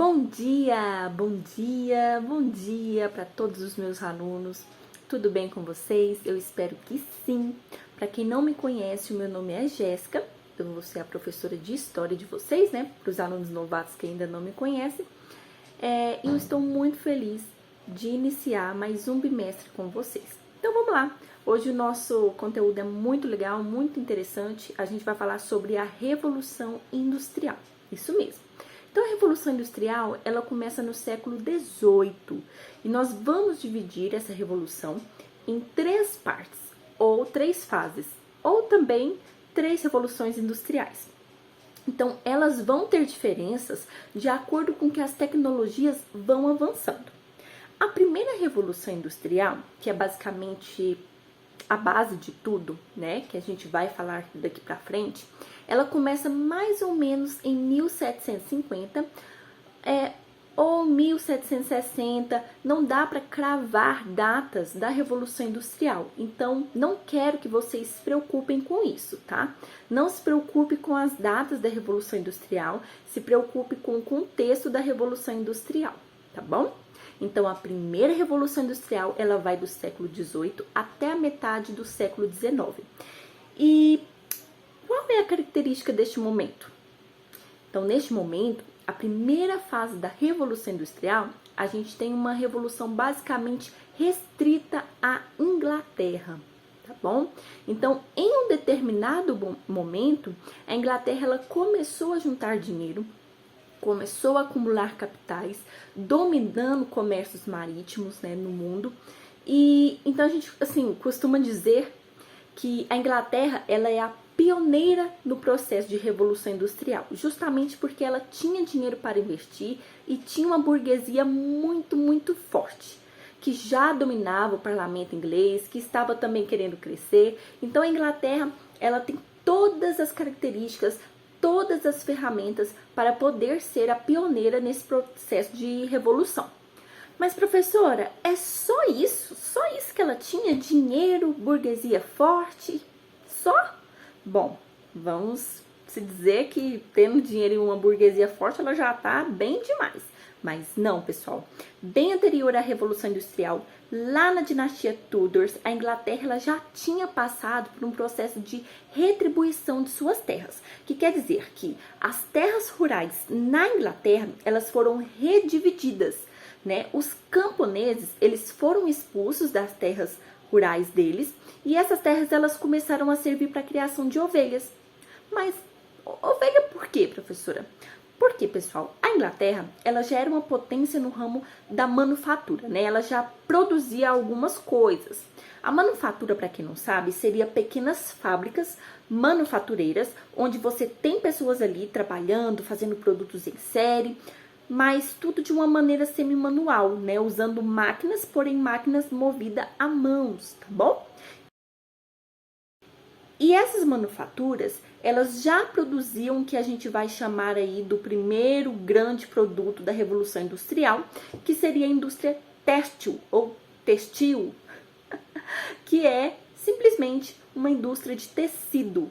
Bom dia, bom dia para todos os meus alunos. Tudo bem com vocês? Eu espero que sim. Para quem não me conhece, o meu nome é Jéssica. Eu vou ser a professora de história de vocês, né? Para os alunos novatos que ainda não me conhecem. E eu estou muito feliz de iniciar mais um bimestre com vocês. Então vamos lá. Hoje o nosso conteúdo é muito legal, muito interessante. A gente vai falar sobre a Revolução Industrial. Isso mesmo. Então, a Revolução Industrial, ela começa no século XVIII e nós vamos dividir essa revolução em três partes, ou três fases, ou também três revoluções industriais. Então, elas vão ter diferenças de acordo com que as tecnologias vão avançando. A primeira Revolução Industrial, que é basicamente a base de tudo, né, que a gente vai falar daqui para frente, ela começa mais ou menos em 1750 ou 1760, não dá para cravar datas da Revolução Industrial, então não quero que vocês se preocupem com isso, tá? Não se preocupe com as datas da Revolução Industrial, se preocupe com o contexto da Revolução Industrial, tá bom? Então, a primeira Revolução Industrial, ela vai do século XVIII até a metade do século XIX. E qual é a característica deste momento? Então, neste momento, a primeira fase da Revolução Industrial, a gente tem uma revolução basicamente restrita à Inglaterra, tá bom? Então, em um determinado momento, a Inglaterra ela começou a juntar dinheiro, começou a acumular capitais, dominando comércios marítimos, né, no mundo. E então a gente assim costuma dizer que a Inglaterra ela é a pioneira no processo de revolução industrial, justamente porque ela tinha dinheiro para investir e tinha uma burguesia muito forte, que já dominava o parlamento inglês, que estava também querendo crescer. Então a Inglaterra ela tem todas as características, todas as ferramentas para poder ser a pioneira nesse processo de revolução. Mas, professora, é só isso? Só isso que ela tinha? Dinheiro, burguesia forte? Só? Bom, vamos se dizer que tendo dinheiro e uma burguesia forte, ela já está bem demais. Mas não, pessoal. Bem anterior à Revolução Industrial, lá na dinastia Tudors, a Inglaterra ela já tinha passado por um processo de retribuição de suas terras, que quer dizer que as terras rurais na Inglaterra elas foram redivididas, né? Os camponeses eles foram expulsos das terras rurais deles e essas terras elas começaram a servir para a criação de ovelhas. Mas ovelha por quê, professora? Porque, pessoal, a Inglaterra, ela já era uma potência no ramo da manufatura, né? Ela já produzia algumas coisas. A manufatura, para quem não sabe, seria pequenas fábricas manufatureiras, onde você tem pessoas ali trabalhando, fazendo produtos em série, mas tudo de uma maneira semi-manual, né? Usando máquinas, porém máquinas movidas a mãos, tá bom? E essas manufaturas, elas já produziam o que a gente vai chamar aí do primeiro grande produto da Revolução Industrial, que seria a indústria têxtil ou textil, que é simplesmente uma indústria de tecido.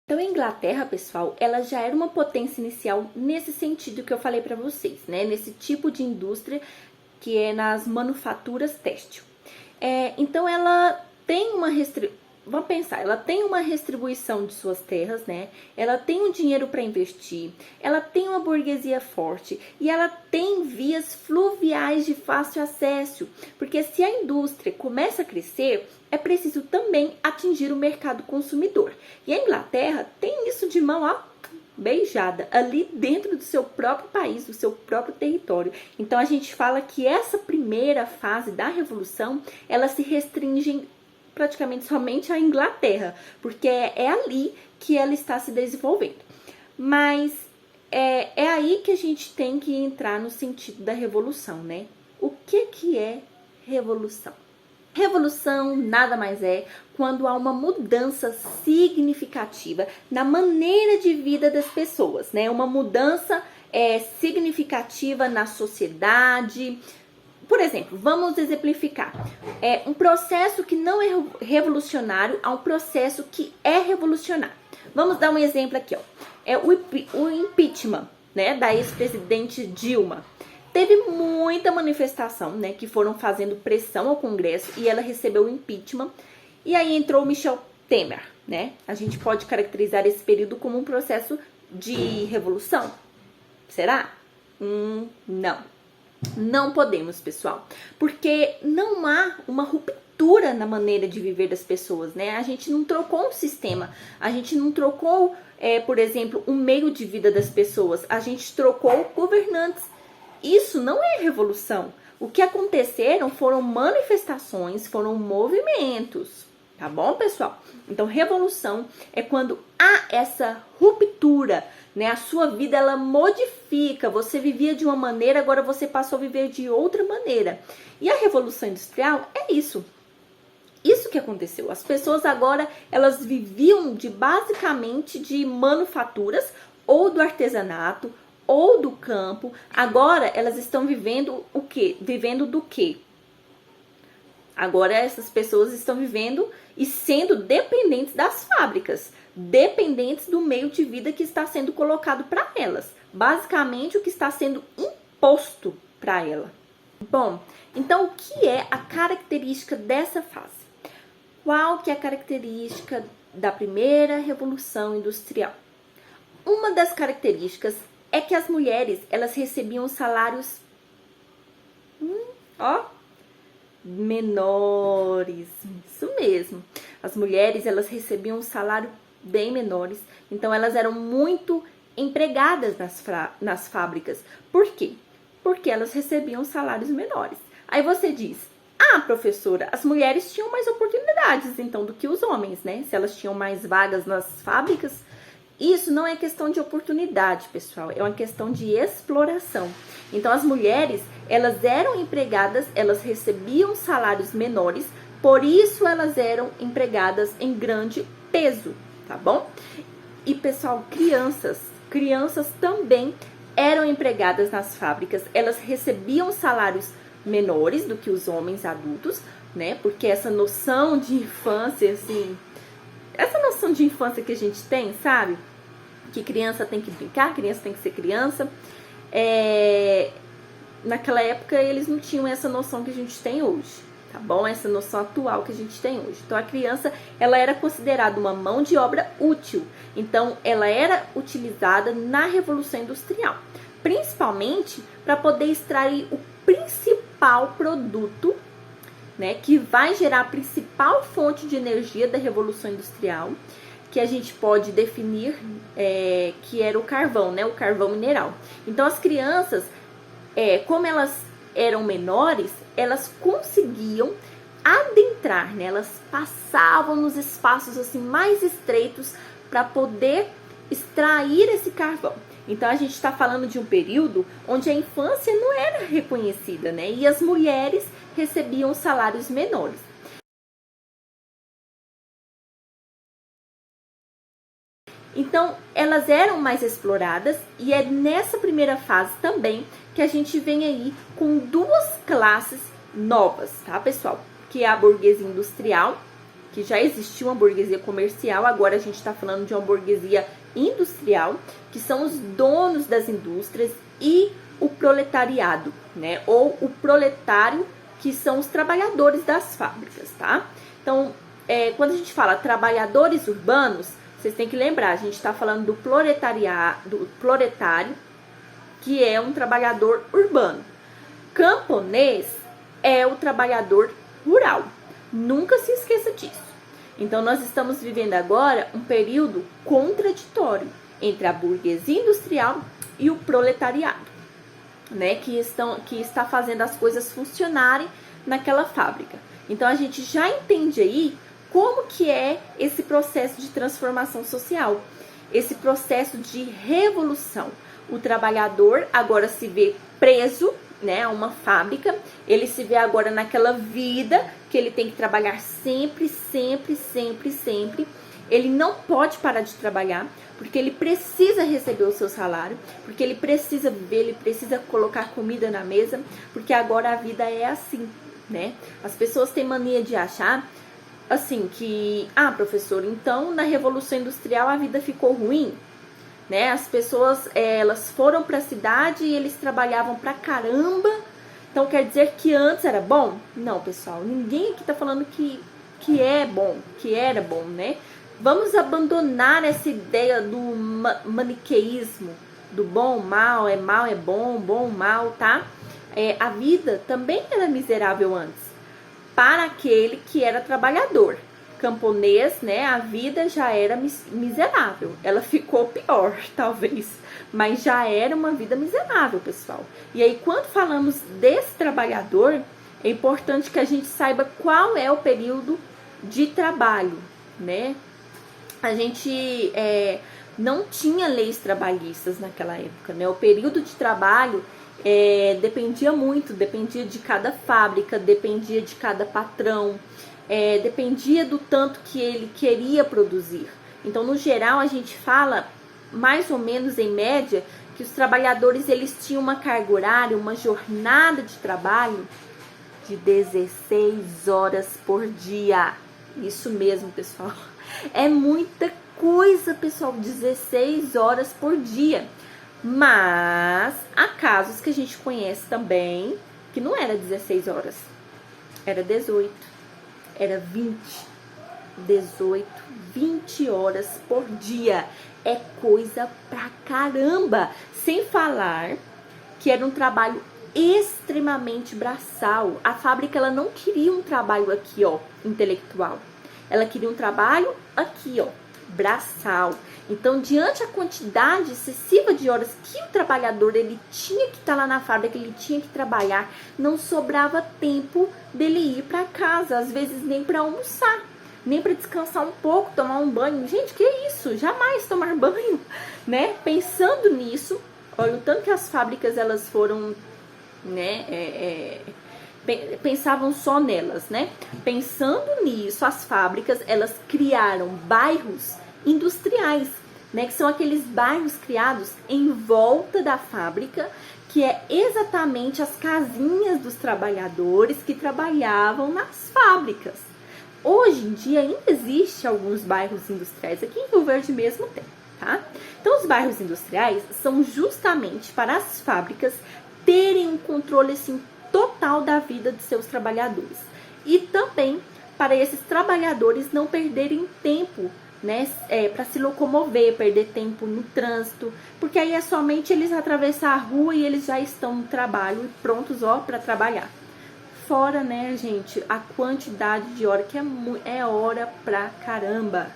Então, a Inglaterra, pessoal, ela já era uma potência inicial nesse sentido que eu falei para vocês, né? Nesse tipo de indústria que é nas manufaturas têxtil. Então, ela tem uma restrição. Vamos pensar, ela tem uma restribuição de suas terras, né? Ela tem um dinheiro para investir, ela tem uma burguesia forte e ela tem vias fluviais de fácil acesso. Porque se a indústria começa a crescer, é preciso também atingir o mercado consumidor. E a Inglaterra tem isso de mão, ó, beijada, ali dentro do seu próprio país, do seu próprio território. Então a gente fala que essa primeira fase da Revolução, ela se restringe praticamente somente a Inglaterra, porque é ali que ela está se desenvolvendo. Mas é aí que a gente tem que entrar no sentido da revolução, né? O que é revolução? Revolução nada mais é quando há uma mudança significativa na maneira de vida das pessoas, né? Uma mudança significativa na sociedade. Por exemplo, vamos exemplificar. Um processo que não é revolucionário a um processo que é revolucionário. Vamos dar um exemplo aqui, ó. O impeachment. né, da ex-presidente Dilma. Teve muita manifestação, né, que foram fazendo pressão ao Congresso e ela recebeu o impeachment. E aí entrou o Michel Temer, né? A gente pode caracterizar esse período como um processo de revolução? Será? Não. Não podemos, pessoal. Porque não há uma ruptura na maneira de viver das pessoas, né? A gente não trocou um sistema. A gente não trocou, por exemplo, o meio de vida das pessoas. A gente trocou governantes. Isso não é revolução. O que aconteceram foram manifestações, foram movimentos. Tá bom, pessoal? Então, revolução é quando há essa ruptura, né? A sua vida, ela modifica. Você vivia de uma maneira, agora você passou a viver de outra maneira. E a Revolução Industrial é isso. Isso que aconteceu. As pessoas agora, elas viviam basicamente de manufaturas ou do artesanato ou do campo. Agora elas estão vivendo o quê? Vivendo do quê? Agora essas pessoas estão vivendo e sendo dependentes das fábricas, dependentes do meio de vida que está sendo colocado para elas. Basicamente o que está sendo imposto para ela. Bom, então o que é a característica dessa fase? Qual que é a característica da primeira revolução industrial? Uma das características é que as mulheres, elas recebiam salários, menores. Isso mesmo. As mulheres, elas recebiam um salário bem menores. Então, elas eram muito empregadas nas fábricas. Por quê? Porque elas recebiam salários menores. Aí você diz, professora, as mulheres tinham mais oportunidades, então, do que os homens, né? Se elas tinham mais vagas nas fábricas. Isso não é questão de oportunidade, pessoal, é uma questão de exploração. Então, as mulheres, elas eram empregadas, elas recebiam salários menores, por isso elas eram empregadas em grande peso, tá bom? E, pessoal, crianças também eram empregadas nas fábricas, elas recebiam salários menores do que os homens adultos, né? Porque essa noção de infância, assim, essa noção de infância que a gente tem, sabe? Que criança tem que brincar, criança tem que ser criança. Naquela época eles não tinham essa noção que a gente tem hoje, tá bom? Essa noção atual que a gente tem hoje. Então a criança, ela era considerada uma mão de obra útil. Então ela era utilizada na Revolução Industrial, principalmente para poder extrair o principal produto, né, que vai gerar a principal fonte de energia da Revolução Industrial, que a gente pode definir que era o carvão, né, o carvão mineral. Então, as crianças, como elas eram menores, elas conseguiam adentrar, né, elas passavam nos espaços assim mais estreitos para poder extrair esse carvão. Então, a gente está falando de um período onde a infância não era reconhecida, né, e as mulheres recebiam salários menores. Então, elas eram mais exploradas e é nessa primeira fase também que a gente vem aí com duas classes novas, tá, pessoal? Que é a burguesia industrial, que já existia uma burguesia comercial, agora a gente está falando de uma burguesia industrial, que são os donos das indústrias, e o proletariado, né? Ou o proletário, que são os trabalhadores das fábricas, tá? Então, quando a gente fala trabalhadores urbanos, vocês têm que lembrar, a gente está falando do proletário, que é um trabalhador urbano. Camponês é o trabalhador rural. Nunca se esqueça disso. Então, nós estamos vivendo agora um período contraditório entre a burguesia industrial e o proletariado, né, que está fazendo as coisas funcionarem naquela fábrica. Então, a gente já entende aí como que é esse processo de transformação social, esse processo de revolução. O trabalhador agora se vê preso, né, a uma fábrica, ele se vê agora naquela vida que ele tem que trabalhar sempre, sempre, sempre, sempre. Ele não pode parar de trabalhar, porque ele precisa receber o seu salário, porque ele precisa viver, ele precisa colocar comida na mesa, porque agora a vida é assim, né? As pessoas têm mania de achar, assim, que, professor, então na Revolução Industrial a vida ficou ruim? né? As pessoas, elas foram para a cidade e eles trabalhavam pra caramba. Então quer dizer que antes era bom? Não, pessoal, ninguém aqui tá falando que é bom, que era bom, né? Vamos abandonar essa ideia do maniqueísmo, do bom, mal, é bom, mal, tá? A vida também era miserável antes, para aquele que era trabalhador. Camponês, né? A vida já era miserável. Ela ficou pior, talvez, mas já era uma vida miserável, pessoal. E aí, quando falamos desse trabalhador, é importante que a gente saiba qual é o período de trabalho, né? A gente não tinha leis trabalhistas naquela época, né? O período de trabalho dependia muito, dependia de cada fábrica, dependia de cada patrão, dependia do tanto que ele queria produzir. Então, no geral, a gente fala, mais ou menos em média, que os trabalhadores eles tinham uma carga horária, uma jornada de trabalho de 16 horas por dia. Isso mesmo, pessoal. É muita coisa, pessoal, 16 horas por dia. Mas há casos que a gente conhece também que não era 16 horas, era 18, era 20, 18, 20 horas por dia. É coisa pra caramba. Sem falar que era um trabalho extremamente braçal. A fábrica ela não queria um trabalho aqui, ó, intelectual. Ela queria um trabalho aqui, ó, braçal. Então, diante a quantidade excessiva de horas que o trabalhador ele tinha que estar lá na fábrica, ele tinha que trabalhar, não sobrava tempo dele ir para casa, às vezes nem para almoçar, nem para descansar um pouco, tomar um banho. Gente, que isso? Jamais tomar banho, né? Pensando nisso, olha o tanto que as fábricas elas foram, né, pensavam só nelas, né? Pensando nisso, as fábricas, elas criaram bairros industriais, né? Que são aqueles bairros criados em volta da fábrica, que é exatamente as casinhas dos trabalhadores que trabalhavam nas fábricas. Hoje em dia ainda existe alguns bairros industriais, aqui em Rio Verde mesmo tem, tá? Então os bairros industriais são justamente para as fábricas terem um controle assim total da vida de seus trabalhadores. E também para esses trabalhadores não perderem tempo, né, para se locomover, perder tempo no trânsito, porque aí é somente eles atravessar a rua e eles já estão no trabalho, prontos, ó, para trabalhar. Fora, né, gente, a quantidade de hora que é hora pra caramba.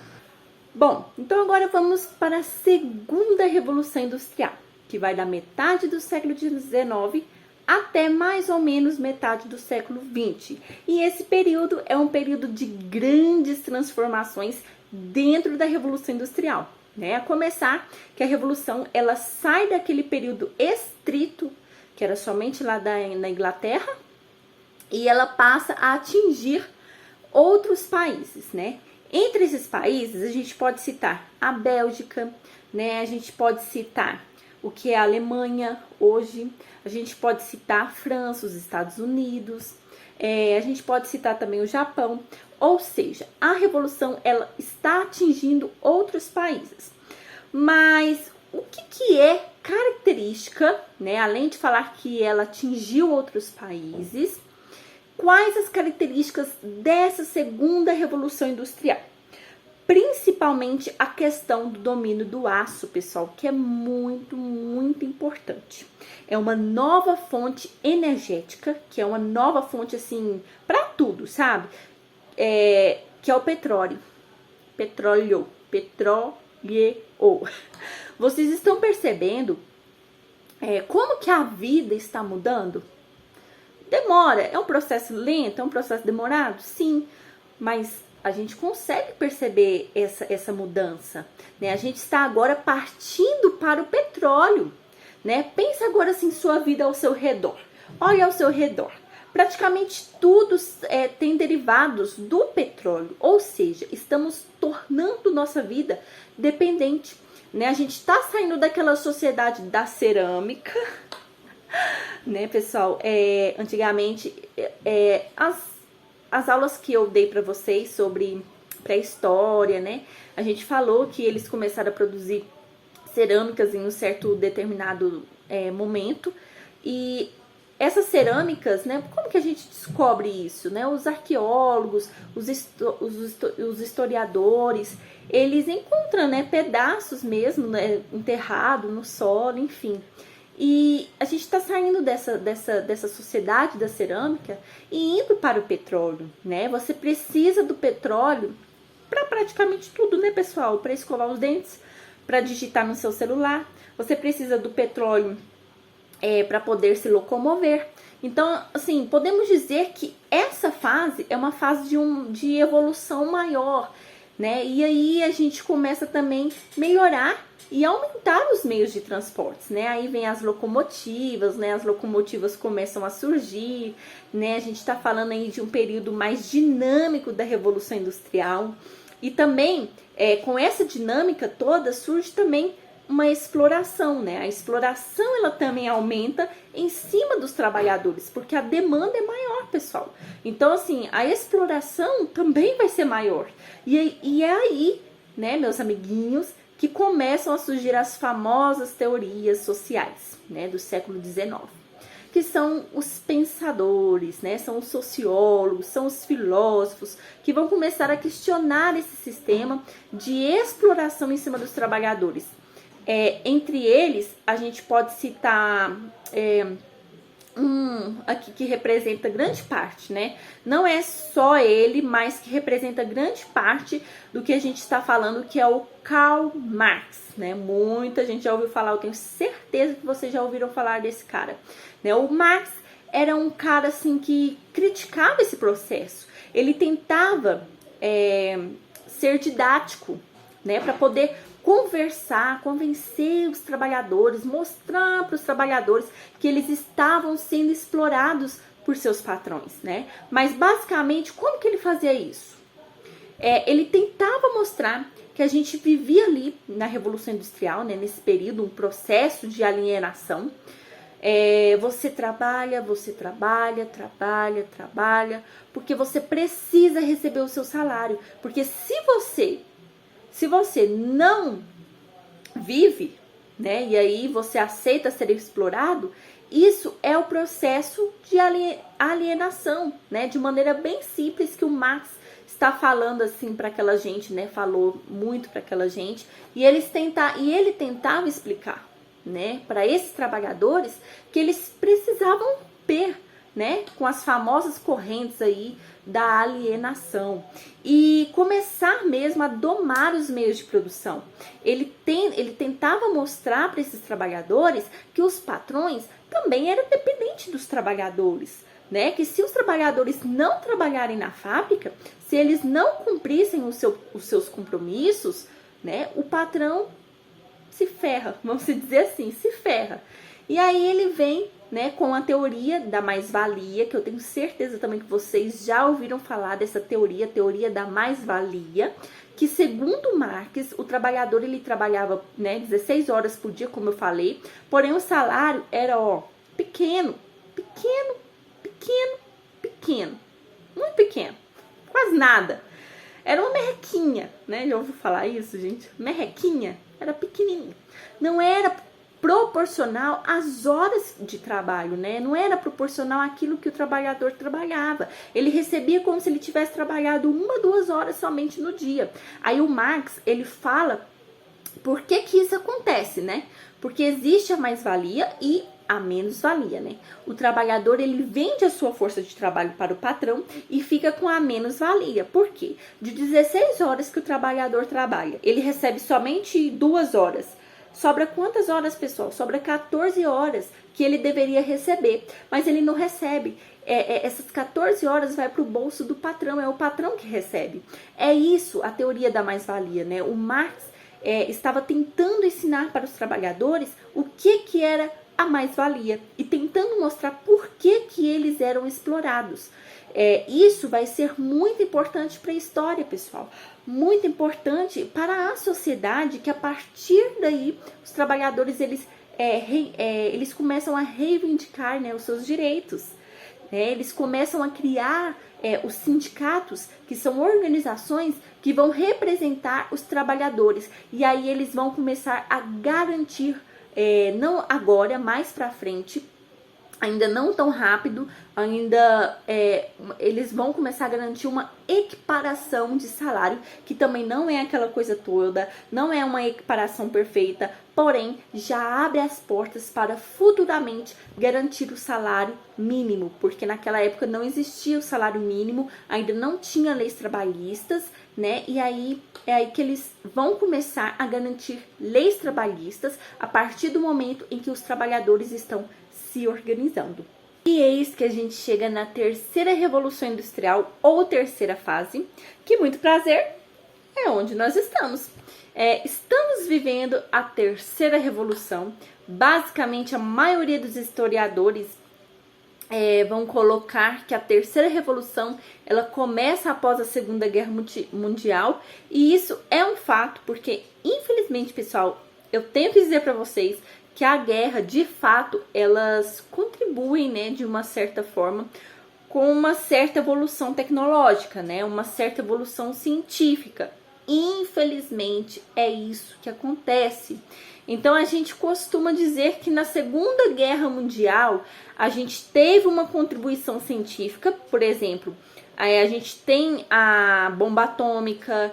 Bom, então agora vamos para a segunda Revolução Industrial, que vai da metade do século XIX até mais ou menos metade do século XX. E esse período é um período de grandes transformações dentro da Revolução Industrial, né? A começar que a Revolução, ela sai daquele período estrito, que era somente lá na Inglaterra, e ela passa a atingir outros países, né? Entre esses países, a gente pode citar a Bélgica, né? A gente pode citar o que é a Alemanha hoje, a gente pode citar a França, os Estados Unidos, a gente pode citar também o Japão. Ou seja, a Revolução ela está atingindo outros países. Mas o que é característica, né? Além de falar que ela atingiu outros países, quais as características dessa segunda Revolução Industrial? Principalmente a questão do domínio do aço, pessoal, que é muito, muito importante. É uma nova fonte energética, que é uma nova fonte, assim, para tudo, sabe? Que é o petróleo. Petróleo. Vocês estão percebendo como que a vida está mudando? Demora, é um processo lento, é um processo demorado? Sim, mas a gente consegue perceber essa mudança, né? A gente está agora partindo para o petróleo, né? Pensa agora assim, sua vida ao seu redor. Olha ao seu redor. Praticamente tudo tem derivados do petróleo, ou seja, estamos tornando nossa vida dependente, né? A gente está saindo daquela sociedade da cerâmica, né, pessoal? Antigamente, as aulas que eu dei para vocês sobre pré-história, né? A gente falou que eles começaram a produzir cerâmicas em um certo determinado momento. E essas cerâmicas, né, como que a gente descobre isso, né? Os arqueólogos, os historiadores, eles encontram, né, pedaços mesmo, né, enterrado no solo, enfim. E a gente está saindo dessa sociedade da cerâmica e indo para o petróleo, né? Você precisa do petróleo para praticamente tudo, né, pessoal? Para escovar os dentes, para digitar no seu celular. Você precisa do petróleo para poder se locomover. Então, assim, podemos dizer que essa fase é uma fase de evolução maior, né? E aí a gente começa também a melhorar e aumentar os meios de transportes, né? Aí vem as locomotivas, né? As locomotivas começam a surgir, né? A gente está falando aí de um período mais dinâmico da Revolução Industrial. E também, com essa dinâmica toda, surge também uma exploração, né? A exploração, ela também aumenta em cima dos trabalhadores, porque a demanda é maior, pessoal. Então, assim, a exploração também vai ser maior. E é aí, né, meus amiguinhos, que começam a surgir as famosas teorias sociais, né, do século XIX, que são os pensadores, né, são os sociólogos, são os filósofos, que vão começar a questionar esse sistema de exploração em cima dos trabalhadores. Entre eles, a gente pode citar aqui que representa grande parte, né? Não é só ele, mas que representa grande parte do que a gente está falando, que é o Karl Marx, né? Muita gente já ouviu falar, eu tenho certeza que vocês já ouviram falar desse cara, né? O Marx era um cara, assim, que criticava esse processo. Ele tentava ser didático, né? Para poder conversar, convencer os trabalhadores, mostrar para os trabalhadores que eles estavam sendo explorados por seus patrões, né? Mas basicamente, como que ele fazia isso? Ele tentava mostrar que a gente vivia ali na Revolução Industrial, né? Nesse período, um processo de alienação. Você trabalha, porque você precisa receber o seu salário. Porque se você não vive, né, e aí você aceita ser explorado, isso é o processo de alienação, né, de maneira bem simples que o Marx está falando assim para aquela gente, né, falou muito para aquela gente, e ele tentava explicar, né, para esses trabalhadores que eles precisavam romper, né, com as famosas correntes aí da alienação e começar mesmo a domar os meios de produção. Ele tentava mostrar para esses trabalhadores que os patrões também eram dependentes dos trabalhadores, né? Que se os trabalhadores não trabalharem na fábrica, se eles não cumprissem os seus compromissos, né, o patrão se ferra, vamos dizer assim, se ferra. E aí ele vem, né, com a teoria da mais-valia, que eu tenho certeza também que vocês já ouviram falar dessa teoria, a teoria da mais-valia, que segundo Marx, o trabalhador ele trabalhava, né, 16 horas por dia, como eu falei, porém o salário era, pequeno, muito pequeno, quase nada. Era uma merrequinha, né, já ouviu falar isso, gente? Merrequinha, era pequenininha. Não era proporcional às horas de trabalho, né? Não era proporcional àquilo que o trabalhador trabalhava. Ele recebia como se ele tivesse trabalhado 1, 2 horas somente no dia. Aí o Marx, ele fala por que isso acontece, né? Porque existe a mais-valia e a menos-valia, né? O trabalhador, ele vende a sua força de trabalho para o patrão e fica com a menos-valia. Por quê? De 16 horas que o trabalhador trabalha, ele recebe somente 2 horas. Sobra quantas horas, pessoal? Sobra 14 horas que ele deveria receber, mas ele não recebe. Essas 14 horas vai para o bolso do patrão, é o patrão que recebe. É isso a teoria da mais-valia, né? O Marx estava tentando ensinar para os trabalhadores o que era a mais-valia e tentando mostrar por que eles eram explorados. Isso vai ser muito importante para a história, pessoal. Muito importante para a sociedade, que a partir daí os trabalhadores eles começam a reivindicar, né, os seus direitos. né? Eles começam a criar os sindicatos, que são organizações que vão representar os trabalhadores. E aí eles vão começar a garantir, não agora, mais para frente, ainda não tão rápido, eles vão começar a garantir uma equiparação de salário, que também não é aquela coisa toda, não é uma equiparação perfeita, porém já abre as portas para futuramente garantir o salário mínimo, porque naquela época não existia o salário mínimo, ainda não tinha leis trabalhistas, né? E aí é aí que eles vão começar a garantir leis trabalhistas a partir do momento em que os trabalhadores estão se organizando. E eis que a gente chega na terceira revolução industrial ou terceira fase, que muito prazer, é onde nós estamos. Estamos vivendo a terceira revolução. Basicamente, a maioria dos historiadores vão colocar que a terceira revolução ela começa após a Segunda Guerra Mundial, e isso é um fato, porque infelizmente, pessoal, eu tenho que dizer para vocês que a guerra, de fato, elas contribuem, né, de uma certa forma, com uma certa evolução tecnológica, né, uma certa evolução científica. Infelizmente, é isso que acontece. Então, a gente costuma dizer que na Segunda Guerra Mundial, a gente teve uma contribuição científica, por exemplo, a gente tem a bomba atômica,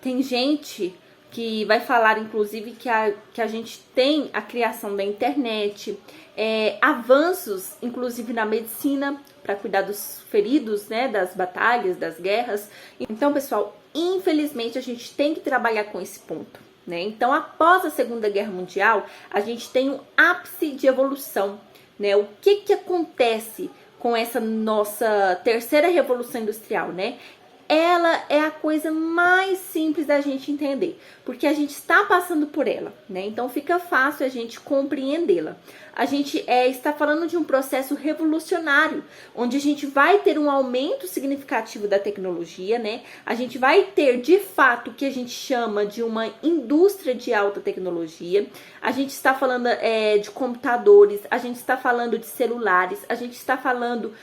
tem gente que vai falar, inclusive, que a gente tem a criação da internet, avanços, inclusive, na medicina, para cuidar dos feridos, né, das batalhas, das guerras. Então, pessoal, infelizmente, a gente tem que trabalhar com esse ponto, né? Então, após a Segunda Guerra Mundial, a gente tem um ápice de evolução, né? O que acontece com essa nossa terceira revolução industrial, né? Ela é a coisa mais simples da gente entender, porque a gente está passando por ela, né? Então fica fácil a gente compreendê-la. A gente está falando de um processo revolucionário, onde a gente vai ter um aumento significativo da tecnologia, né? A gente vai ter, de fato, o que a gente chama de uma indústria de alta tecnologia. A gente está falando de computadores, a gente está falando de celulares, a gente está falando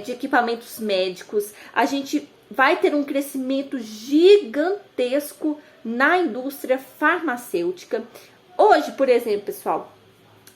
de equipamentos médicos, a gente vai ter um crescimento gigantesco na indústria farmacêutica. Hoje, por exemplo, pessoal,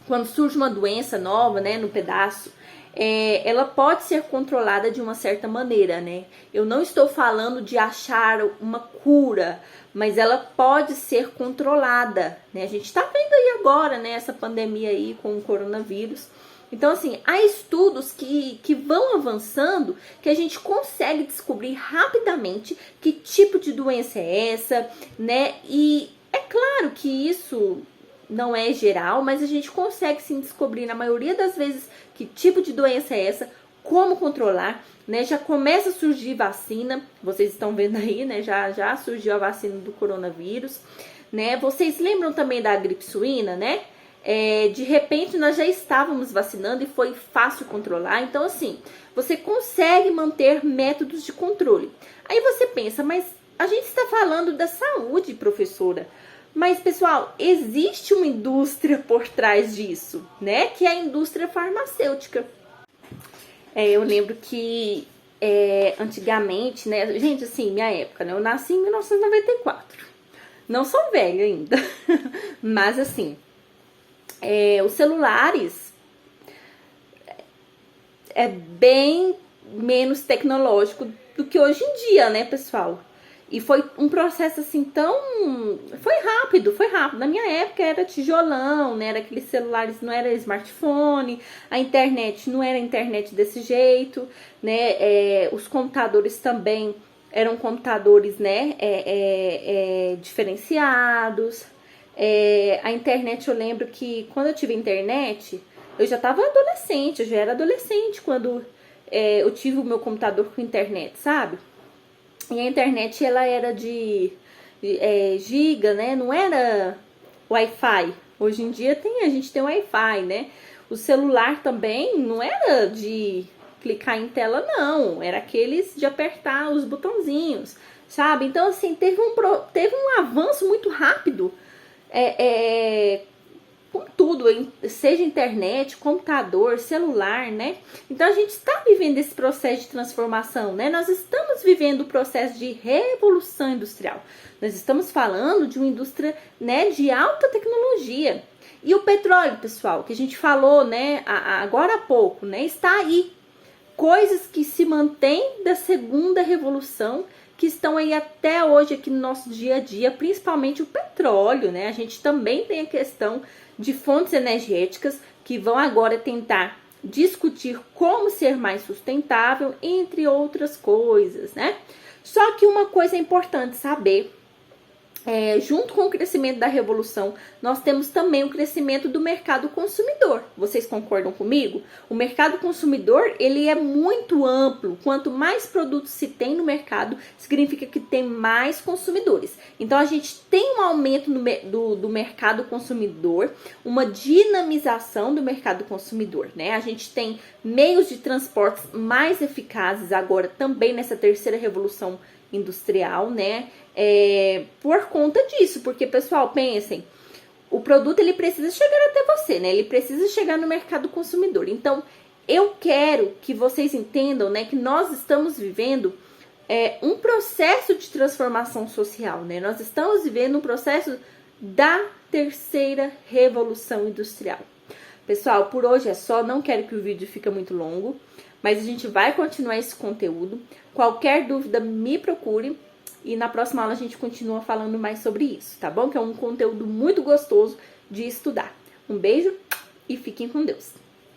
quando surge uma doença nova, né, no pedaço, ela pode ser controlada de uma certa maneira, né? Eu não estou falando de achar uma cura, mas ela pode ser controlada, né? A gente está vendo aí agora, né, essa pandemia aí com o coronavírus. Então, assim, há estudos que vão avançando, que a gente consegue descobrir rapidamente que tipo de doença é essa, né? E é claro que isso não é geral, mas a gente consegue sim descobrir, na maioria das vezes, que tipo de doença é essa, como controlar, né? Já começa a surgir vacina, vocês estão vendo aí, né? Já surgiu a vacina do coronavírus, né? Vocês lembram também da gripe suína, né? De repente nós já estávamos vacinando e foi fácil controlar. Então, assim, você consegue manter métodos de controle. Aí você pensa, mas a gente está falando da saúde, professora. Mas, pessoal, existe uma indústria por trás disso, né? Que é a indústria farmacêutica. Eu lembro que antigamente, né? Gente, assim, minha época, né? Eu nasci em 1994. Não sou velha ainda. Mas, assim, os celulares é bem menos tecnológico do que hoje em dia, né, pessoal? E foi um processo assim foi rápido. Na minha época era tijolão, né? Era aqueles celulares, não era smartphone, a internet não era internet desse jeito, né? Os computadores também eram computadores, né? Diferenciados. A internet, eu lembro que quando eu tive internet, eu já estava adolescente, eu já era adolescente quando eu tive o meu computador com internet, sabe? E a internet, ela era de giga, né? Não era Wi-Fi. Hoje em dia a gente tem Wi-Fi, né? O celular também não era de clicar em tela, não. Era aqueles de apertar os botãozinhos, sabe? Então, assim, teve um avanço muito rápido com tudo. seja internet, computador, celular, né? Então a gente está vivendo esse processo de transformação, né? Nós estamos vivendo o processo de revolução industrial. Nós estamos falando de uma indústria, né, de alta tecnologia. E o petróleo, pessoal, que a gente falou, né, agora há pouco, né, está aí. Coisas que se mantêm da segunda revolução, que estão aí até hoje aqui no nosso dia a dia, principalmente o petróleo, né? A gente também tem a questão de fontes energéticas que vão agora tentar discutir como ser mais sustentável, entre outras coisas, né? Só que uma coisa é importante saber, junto com o crescimento da revolução, nós temos também o crescimento do mercado consumidor. Vocês concordam comigo? O mercado consumidor, ele é muito amplo. Quanto mais produtos se tem no mercado, significa que tem mais consumidores. Então, a gente tem um aumento do mercado consumidor, uma dinamização do mercado consumidor, né? A gente tem meios de transportes mais eficazes agora também nessa terceira revolução industrial, né? Por conta disso, porque, pessoal, pensem, o produto ele precisa chegar até você, né? Ele precisa chegar no mercado consumidor. Então, eu quero que vocês entendam, né, que nós estamos vivendo um processo de transformação social, né? Nós estamos vivendo um processo da terceira revolução industrial. Pessoal, por hoje é só, não quero que o vídeo fique muito longo, mas a gente vai continuar esse conteúdo. Qualquer dúvida, me procure. E na próxima aula a gente continua falando mais sobre isso, tá bom? Que é um conteúdo muito gostoso de estudar. Um beijo e fiquem com Deus.